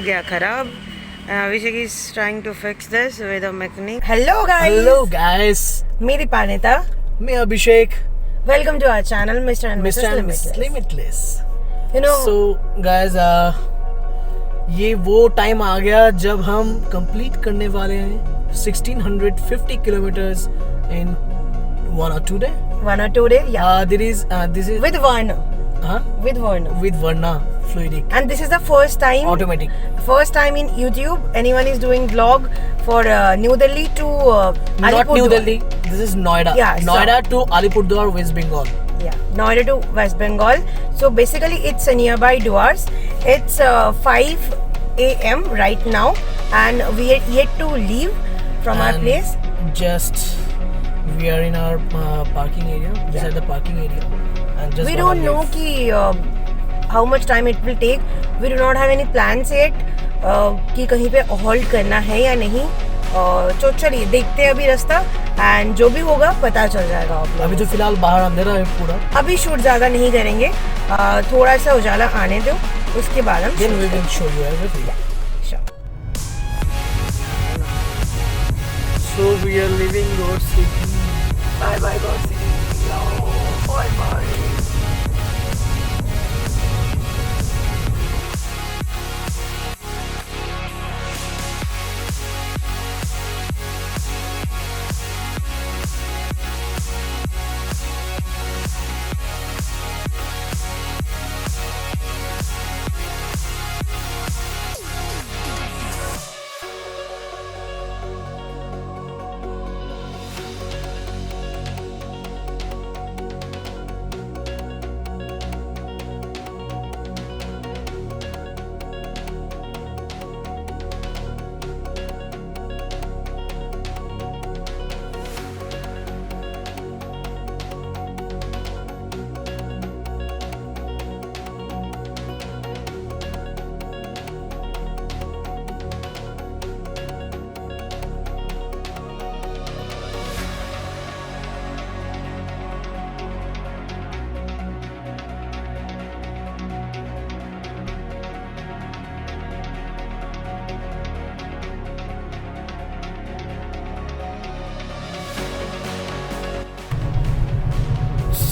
गया खराब. Abhishek is trying to fix this with a mechanic. Hello guys. Hello guys. मेरी पानिता. मैं अभिषेक. Welcome to our channel, Mr. and Mrs. Limitless. You know. So guys, ये वो time आ गया जब हम कंप्लीट करने वाले हैं 1650 kilometers in 1 or 2 day. 1 or 2 day, yeah. This is with Varna. With Varna. With Varna fluidic. And this is the first time. Automatic. First time in YouTube anyone is doing vlog for New Delhi to Not Alipurduar. New Delhi. This is Noida. Yeah. Noida to Alipurduar, West Bengal. Yeah, Noida to West Bengal. So basically it's nearby Duars. It's 5 a.m. right now, and we are yet to leave from our place. Just we are in our parking area. Beside the parking area, and just we don't know how much time it will take. We do not have any plans yet कि कहीं पे hold करना है या नहीं. तो चलिए देखते हैं अभी रास्ता, एंड जो भी होगा पता चल जाएगा आप लोग. अभी तो फिलहाल बाहर अंधेरा है पूरा. अभी शूट ज़्यादा नहीं करेंगे, थोड़ा सा उजाला आने दो, उसके बाद हम Then we will show you everything. Sure. So we are leaving God City. Bye bye God City. Bye bye.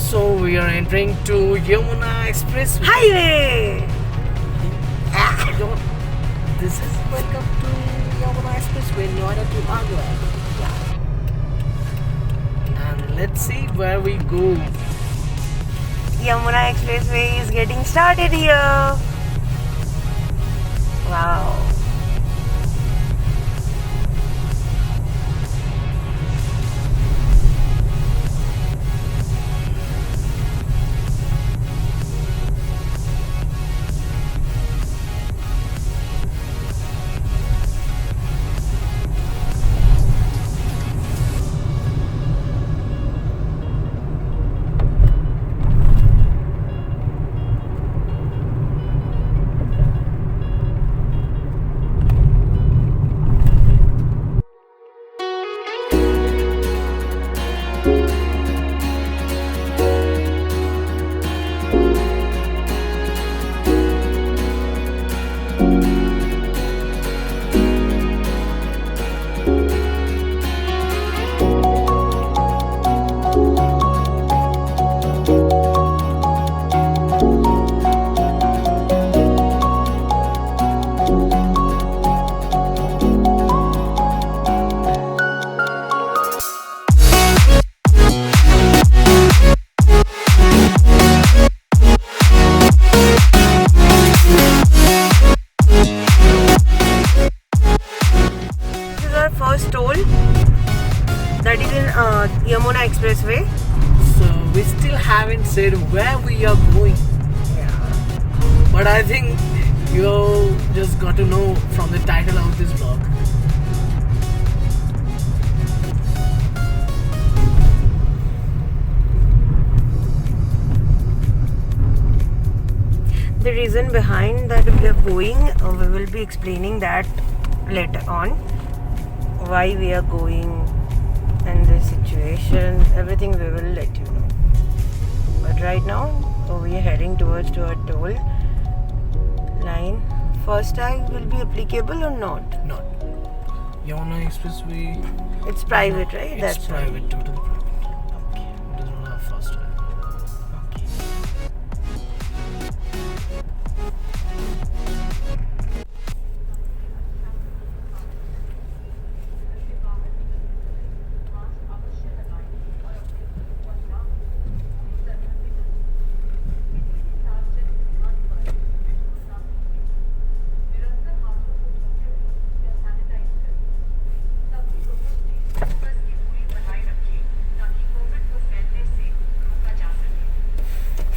So we are entering to Yamuna Express Highway. This is welcome to Yamuna Expressway, Noida to Agra. And let's see where we go. Yamuna Expressway is getting started here. Wow. That is in Yamuna Expressway. So we still haven't said where we are going. Yeah. But I think you just got to know from the title of this vlog. The reason behind that we are going, we will be explaining that later on. Why we are going and the situation, everything we will let you know. But right now, we are heading towards to our toll line First tag will be applicable or not? Not. Yamuna Expressway. It's private, right? It's That's private, totally private. It does not have fast tag. okay.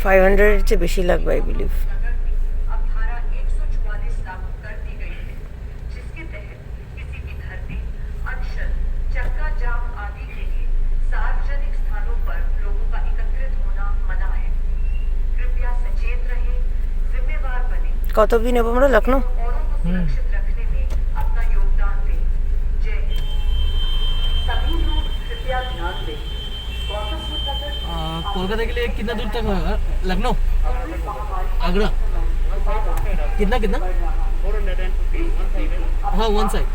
500 से बेशी लग I believe. अब धारा 144 लागू कर दी गई है, जिसके तहत किसी भी धरने, अनशन, चक्का जाम आदि के लिए सार्वजनिक स्थानों पर लोगों का एकत्रित होना मना है। कृपया सचेत रहें, जिम्मेवार बने, कत भी नेब আমরা লখনউ औरों को सुरक्षित रखने में अपना योगदान दें। जय हिंद। सभी लोग कृपया ध्यान दें। गौतम बुद्ध नगर कोलकाता के लिए कितना दूर तक होगा? लखनऊ, आगरा, कितना कितना? हाँ, वन साइड।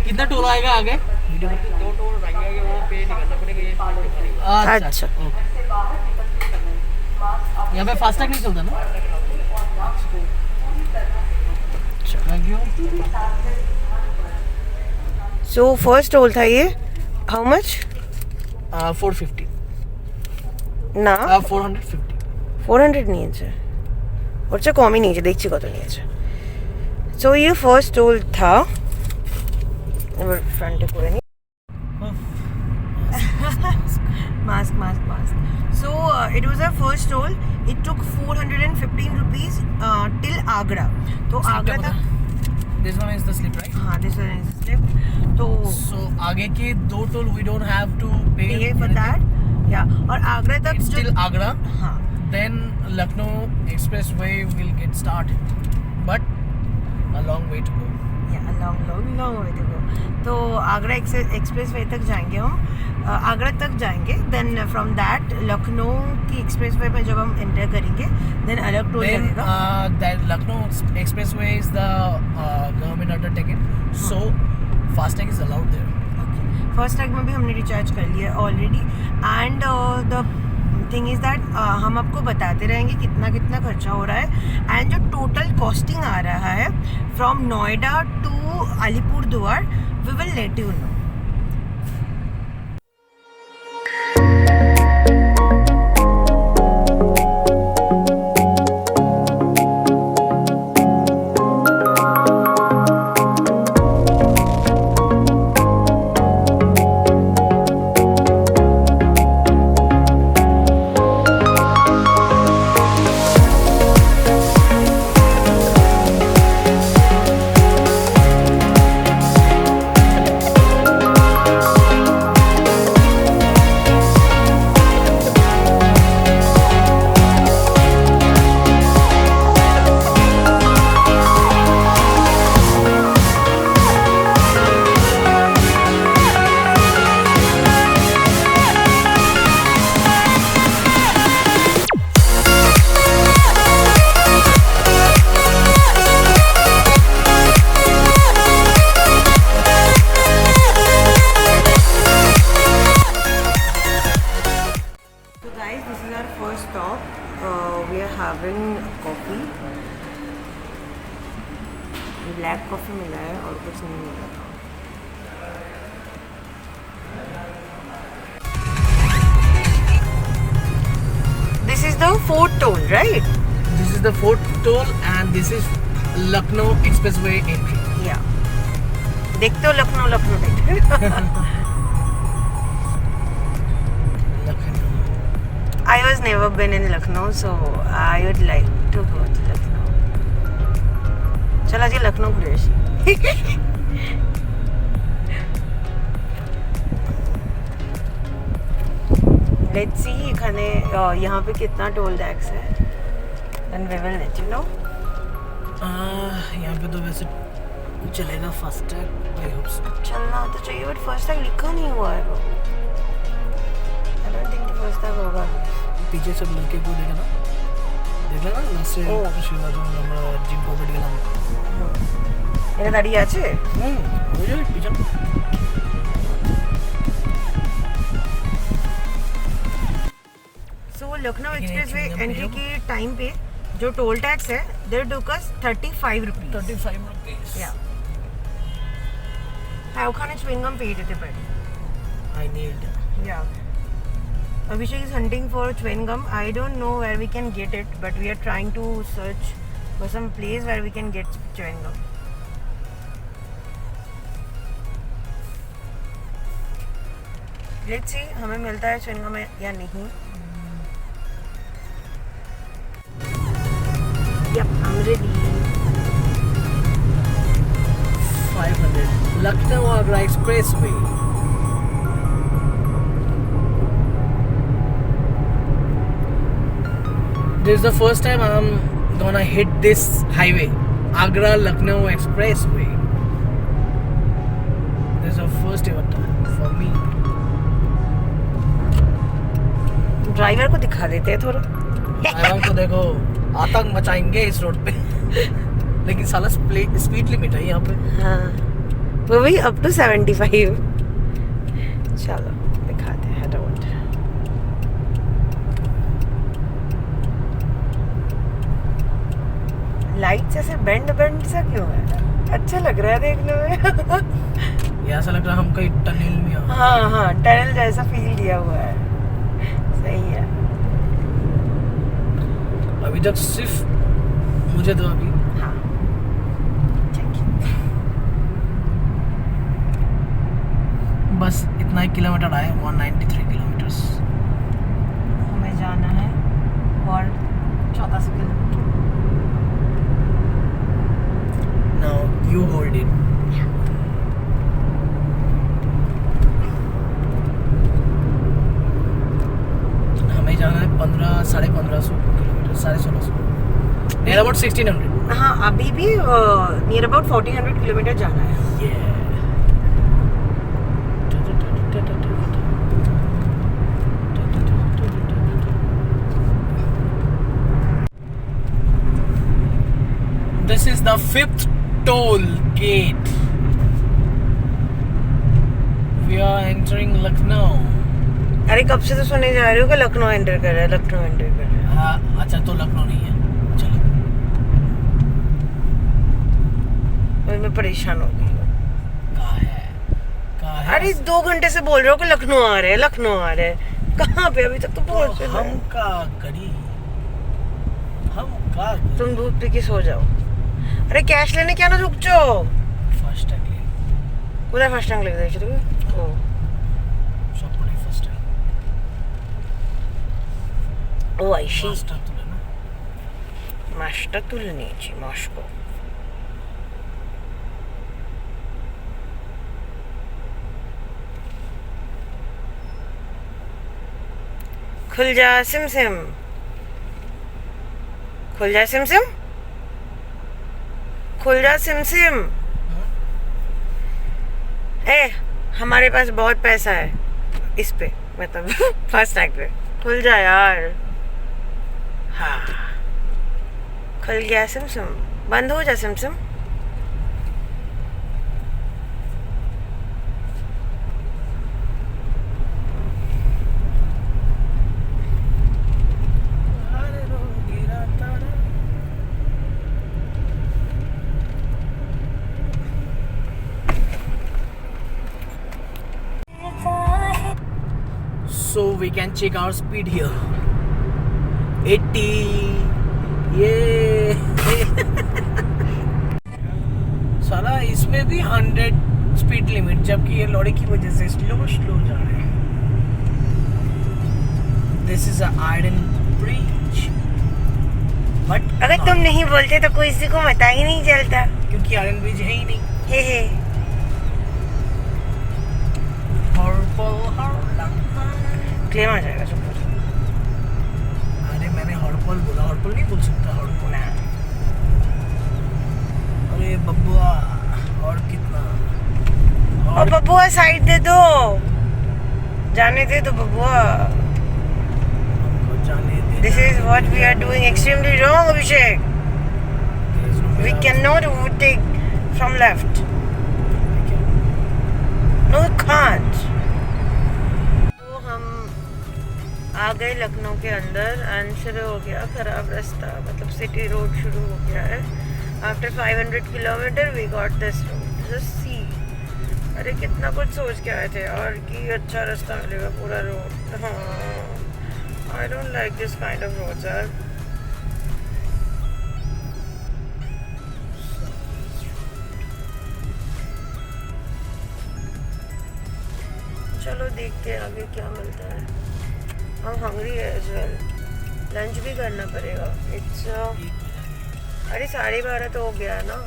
कितना टोल आएगा आगे? 2 टोल आएंगे, वो पे निकलना पड़ेगा। अच्छा। ओके। यहाँ पे फास्टैग नहीं चलता ना? Thank you. So first toll था ये, how much? 450। না 450। 400 নিয়েছে, ওর চেয়ে কমই নিয়েছে, দেখছি কত নিয়েছে। সো ये ফার্স্ট টোল था, এবার ফ্রন্টে করে নি। Mask. So it was our first toll. It took 415 rupees till Agra. तो आगरा तक This one is the slip, right? हाँ, this one is slip. तो So आगे के 2 toll we don't have to pay for that. Yeah, और आगरा तक It's still Agra. हाँ, Then Lucknow Expressway will get started, but a long way to go. yeah, long way to go. तो Agra express way तक जाएंगे हम, आगरा तक जाएंगे, then from that Lucknow की एक्सप्रेस वे में जब हम एंटर करेंगे देन अलग टोल Then लगेगा। that Lucknow Expressway is the government undertaken, so fasting is allowed there. First tag में भी हमने रिचार्ज कर लिया already, and the thing is that हम आपको बताते रहेंगे कितना कितना खर्चा हो रहा है, एंड जो टोटल कॉस्टिंग आ रहा है from Noida to Alipurduar, we will let you know. Black coffee मिला है और कुछ नहीं मिला था। This is the fourth toll, right? This is the 4th toll and this is Lucknow Expressway entry. Yeah. देखते हो लखनऊ देखते I was never been in Lucknow, so I would like to go to Lucknow. चला जी Lucknow घुरेशी। Let's see এখানে यहाँ पे कितना toll tax है, then we will let you know. यहाँ पे तो वैसे चलेगा फास्टैग, आई होप सो। चलना तो चाहिए बट फर्स्ट टैग लिखा नहीं हुआ है। I don't think first tag होगा। पीछे सब लड़के को देखा ना लास्ट शिवा जो আমরা জিম করতে গেলাম এটা দাঁড়িয়ে আছে ওই যে পিছন सो लखनऊ एक्सप्रेसवे एंट्री के टाइम पे जो टोल टैक्स है there took us 35 rupees 35 rupees या হ্যাঁ ওখানে চুইংগাম পেয়ে যেতে পারি I need Yeah. Abhishek is hunting for chewing gum. I don't know where we can get it, but we are trying to search for some place where we can get chewing gum. Let's see, हमें मिलता है chewing gum या नहीं. Yep, I'm ready. 500 Lucknow Agra Expressway. This is the first time I'm gonna hit this highway, Agra Lucknow Expressway. This is the first ever time for me. Driver को दिखा देते हैं थोड़ा. ड्राइवर को देखो आतंक मचाएंगे इस रोड पे. लेकिन साला स्पीड लिमिट है यहाँ पे. हाँ, वो भी अप टू 75. चलो दिखाते हैं रोड. लाइट्स ऐसे बेंड सा क्यों है? अच्छा लग रहा है देखने में. ये ऐसा लग रहा है हम कहीं टनल में हैं. हाँ टनल जैसा फील दिया हुआ है. सही है. अभी तक सिर्फ मुझे तो अभी हाँ बस इतना ही किलोमीटर आए 193 किलोमीटर्स. हमें जाना है और 14 kilometre. Now you hold it. हमें जाना है 1500 किलोमीटर 1650 नियर अबाउट 1600. हाँ अभी भी नियर अबाउट 1400 किलोमीटर जाना है. This is the 5th toll gate. We are entering Lucknow. अरे कब से तो सुने जा रही हो कि लखनऊ एंटर कर रहा है. हाँ अच्छा तो लखनऊ नहीं है. चलो मैं परेशान हो गई. कहाँ है अरे 2 घंटे से बोल रहे हो कि लखनऊ आ रहे हैं. कहाँ पे? अभी तक तो पहुंचे हम का करी. तुम दूध पी के सो जाओ. अरे कैश लेने क्या ना रुक जाओ. फर्स्ट टाइम पूरा फास्ट टैग लग रहा है ओ सब पड़े फर्स्ट टाइम. ओ आयशी मास्टर तो लेना. मास्टर तुलनीची मॉस्को. खुल जा सिम सिम. खुल जा सिम सिम. खुल जा सिम सिम. ए हमारे पास बहुत पैसा है इस पे मतलब फास्ट टैग पे. खुल जा यार. हाँ खुल गया सिम सिम. बंद हो जा SIM SIM. So we can check our speed here. 80. ये साला इसमें भी 100 स्पीड लिमिट जबकि ये लॉरी की वजह से स्लो जा रहे हैं. This is an iron bridge. But अगर तुम नहीं बोलते तो कोई किसी को पता ही नहीं चलता. क्योंकि आयरन ब्रिज है ही नहीं. हे क्लेम आ जाएगा सब कुछ. अरे मैंने हड़पल बोला. हड़पल नहीं बोल सकता. हड़पल. अरे बब्बुआ और कितना. और बब्बुआ साइड दे दो. जाने दे तो बब्बुआ. हमको जाने This is what we are doing extremely wrong, Abhishek. We cannot overtake from left. No, we can't. तो हम आ गए लखनऊ के अंदर एंड शुरू हो गया खराब रास्ता, मतलब सिटी रोड शुरू हो गया है. After 500 kilometre we got this road. Just see. अरे कितना कुछ सोच के आए थे और कि अच्छा रास्ता मिलेगा पूरा रोड. हाँ, I don't like this kind of roads, यार. चलो देखते हैं आगे क्या मिलता है. हम हंग्री है एज वेल. लंच भी करना पड़ेगा. इट्स अरे 12:30 तो हो गया है ना.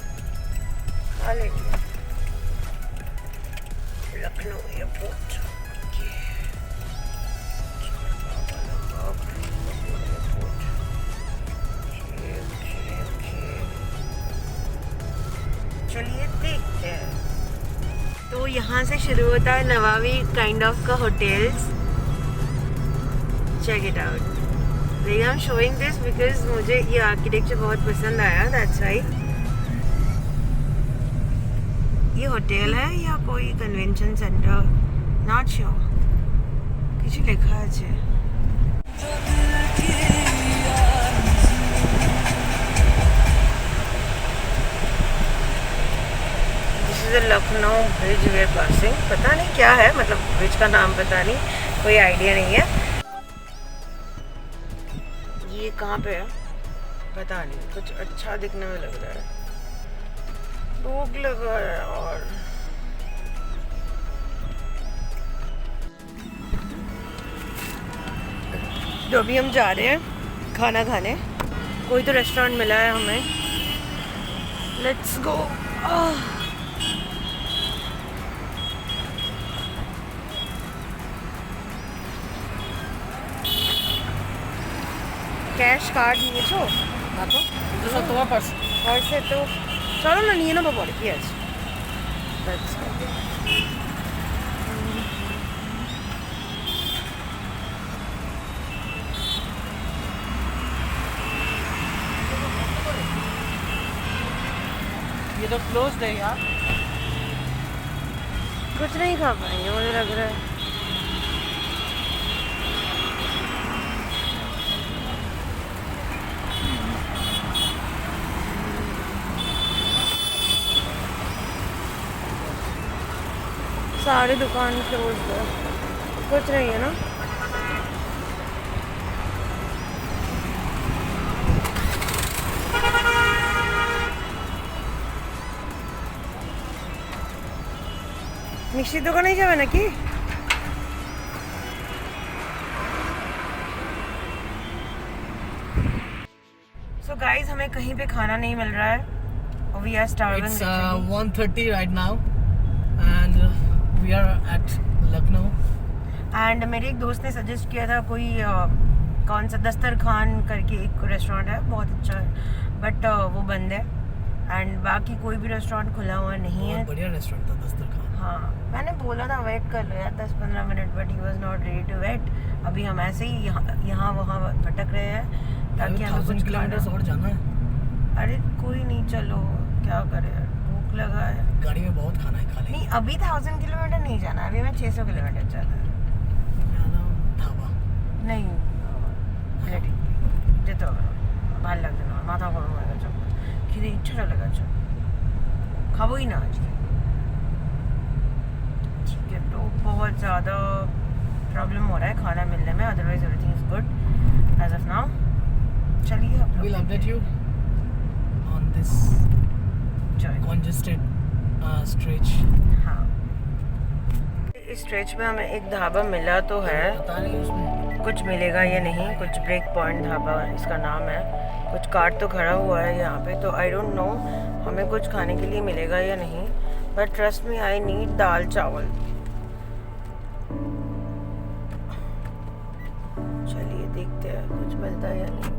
खा लेंगे. लखनऊ एयरपोर्ट. चलिए देखते हैं. तो यहाँ से शुरू होता है नवाबी काइंड ऑफ का hotels. Check it out. I am showing this because मुझे ये आर्किटेक्चर बहुत पसंद आया. That's right. ये होटल है या कोई कन्वेंशन सेंटर, नॉट श्योर. कुछ लिखा है. Lucknow bridge we are passing. पता नहीं क्या है, मतलब ब्रिज का नाम पता नहीं, कोई आइडिया नहीं है. ये कहाँ पे है पता नहीं. कुछ अच्छा दिखने में लग रहा है. भूख लगा है. और तो अभी हम जा रहे हैं खाना खाने. कोई तो रेस्टोरेंट मिला है हमें. Let's go. कैश कार्ड নিয়েছ? দেখো तो তোমার পার্স. পার্সে তো চলো না নিয়ে নেবো পরে. কি আছে? ये तो क्लोज्ड है यार. कुछ नहीं खा पाएंगे मुझे लग रहा है. सारी दुकान क्लोज है. कुछ नहीं है ना. মিষ্টির দোকানেই যাবে নাকি? So guys, हमें कहीं पे खाना नहीं मिल रहा है. We are starving. It's 1:30 right now and we are at Lucknow. And मेरे एक दोस्त ने सजेस्ट किया था कोई कौन सा दस्तरखान करके एक रेस्टोरेंट है, बहुत अच्छा है, बट वो बंद है. एंड बाकी कोई भी रेस्टोरेंट खुला हुआ नहीं है. बढ़िया रेस्टोरेंट था दस्तरखान. हाँ, मैंने बोला था वेट कर लो यार 10-15 minute, but he was not ready to wait. अभी हम ऐसे ही यहाँ वहाँ भटक रहे हैं ताकि हमें कुछ किलोमीटर और जाना है. अरे कोई नहीं, चलो क्या करें, भूख लगा है. गाड़ी में बहुत खाना है. खा लेंगे. नहीं, अभी 1000 किलोमीटर नहीं जाना, अभी मैं 600 किलोमीटर चला है. ধাবা नहीं যেতে হবে না, ভালো লাগছে না, মাথা গরম হয়ে গেছে, খিদে ইচ্ছা চলে গেছে, খাবোই না আজকে. ठीक है, तो बहुत ज़्यादा प्रॉब्लम हो रहा है खाना मिलने में. Otherwise everything is good as of now. चलिए आप we'll update you on this congested stretch. हाँ, इस स्ट्रेच में हमें एक ढाबा मिला तो है. पता नहीं उसमें कुछ मिलेगा या नहीं. कुछ ब्रेक पॉइंट ढाबा इसका नाम है. कुछ कार तो खड़ा हुआ है यहाँ पे, तो आई डोंट नो हमें कुछ खाने के लिए मिलेगा या नहीं. But trust me, I need dal chawal. चलिए देखते हैं कुछ मिलता है या नहीं.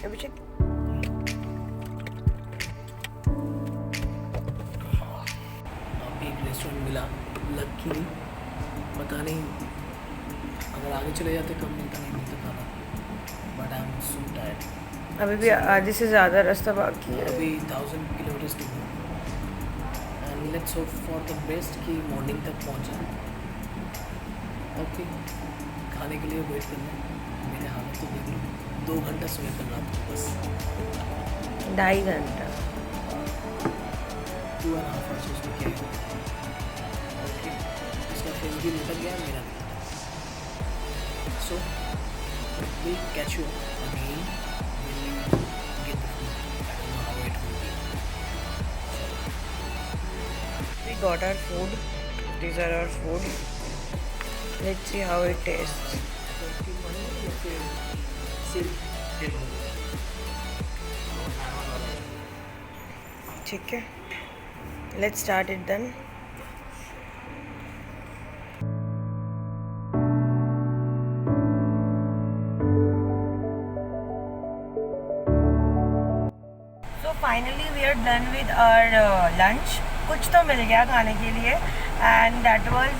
अभिषेक एक रेस्टोरेंट मिला लकी. पता नहीं अगर आगे चले जाते कब मिलता नहीं मिलता खाना, but I am so tired. अभी भी आधे से ज़्यादा रास्ता बाकी है। अभी 1000 kilometres to go and let's hope for the best कि मॉर्निंग तक पहुँच जाए। ओके, खाने के लिए वेट करना। मेरे हालत तो देख लो, 2 घंटा सोया कर रात को बस, 2.5 घंटा। 2.5 आवर्स उसमें क्या है। ओके, उसका फेस भी निकल गया, मेरा भी। सो we'll catch you again when we get the food. I don't know how it will be. We got our food. These are our food. Let's see how it tastes. ठीक है, let's start it then. Finally we are done with our lunch. कुछ तो मिल गया खाने के लिए and that was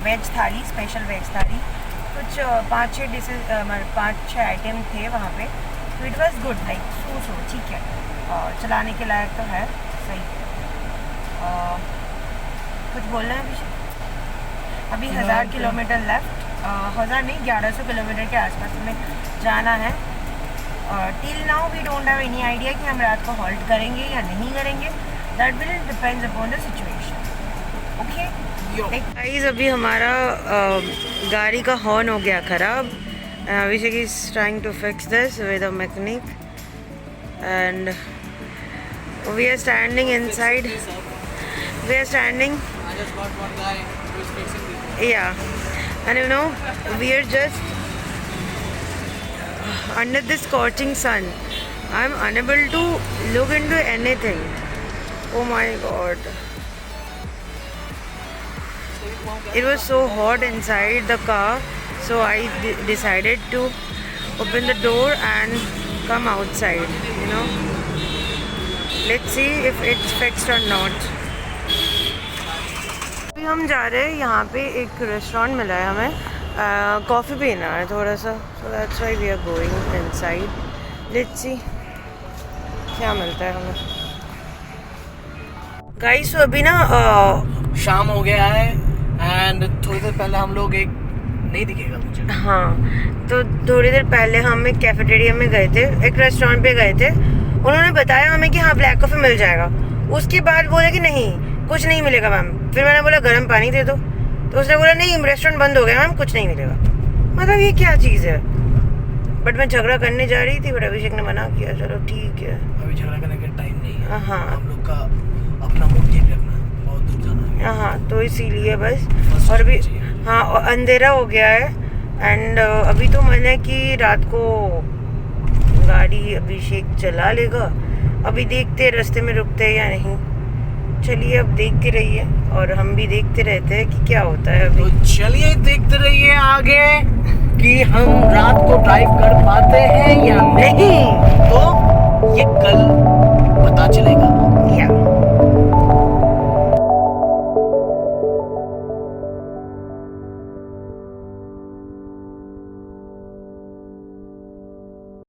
veg thali, special veg thali. कुछ 5-6 डिशेज, 5-6 आइटम थे वहाँ पे। तो it was good, like so ठीक है, चलाने के लायक तो है, सही है। कुछ बोलना है अभी 1000 किलोमीटर लेफ्ट, 1000 नहीं 1100 किलोमीटर के आसपास हमें जाना है। Till now we don't have any idea कि हम रात को हॉल्ट करेंगे या नहीं करेंगे। That will depends upon the situation. Okay guys, अभी हमारा गाड़ी का हॉर्न हो गया ख़राब। Abhishek is trying to fix this with a mechanic and we are standing inside. We are standing, I just got one guy who is fixing this. yeah, and you know we are just under this scorching sun. I'm unable to look into anything. Oh my god, it was so hot inside the car, so I decided to open the door and come outside, you know. Let's see if it's fixed or not. अभी हम जा रहे हैं, यहाँ पे एक restaurant मिला है हमें, कॉफ़ी पीना है थोड़ा सा, so that's why we are going inside. Let's see क्या मिलता है हमें। गाइस तो अभी ना शाम हो गया है एंड थोड़ी देर पहले हम लोग एक नहीं दिखेगा मुझे, हाँ, तो थोड़ी देर पहले हम एक कैफेटेरिया में गए थे, एक रेस्टोरेंट पे गए थे। उन्होंने बताया हमें कि हाँ ब्लैक कॉफ़ी मिल जाएगा। उसके बाद बोले कि नहीं कुछ नहीं मिलेगा मैम। फिर मैंने बोला गर्म पानी दे दो, तो उसने बोला नहीं रेस्टोरेंट बंद हो गया मैम, कुछ नहीं मिलेगा। मतलब ये क्या चीज़ है। बट मैं झगड़ा करने जा रही थी, बट अभिषेक ने मना किया, चलो ठीक है। अभी झगड़ा करने का टाइम नहीं है। हाँ, हम लोग का अपना मूड ठीक रखना है, बहुत दूर जाना है। हाँ, तो इसीलिए बस। और अभी हाँ अंधेरा हो गया है एंड अभी तो मन है कि रात को गाड़ी अभिषेक चला लेगा। अभी देखते रास्ते में रुकते हैं या नहीं। चलिए अब देखते रहिए और हम भी देखते रहते हैं कि क्या होता है अभी। तो चलिए देखते रहिए आगे कि हम रात को ड्राइव कर पाते हैं या नहीं। तो ये कल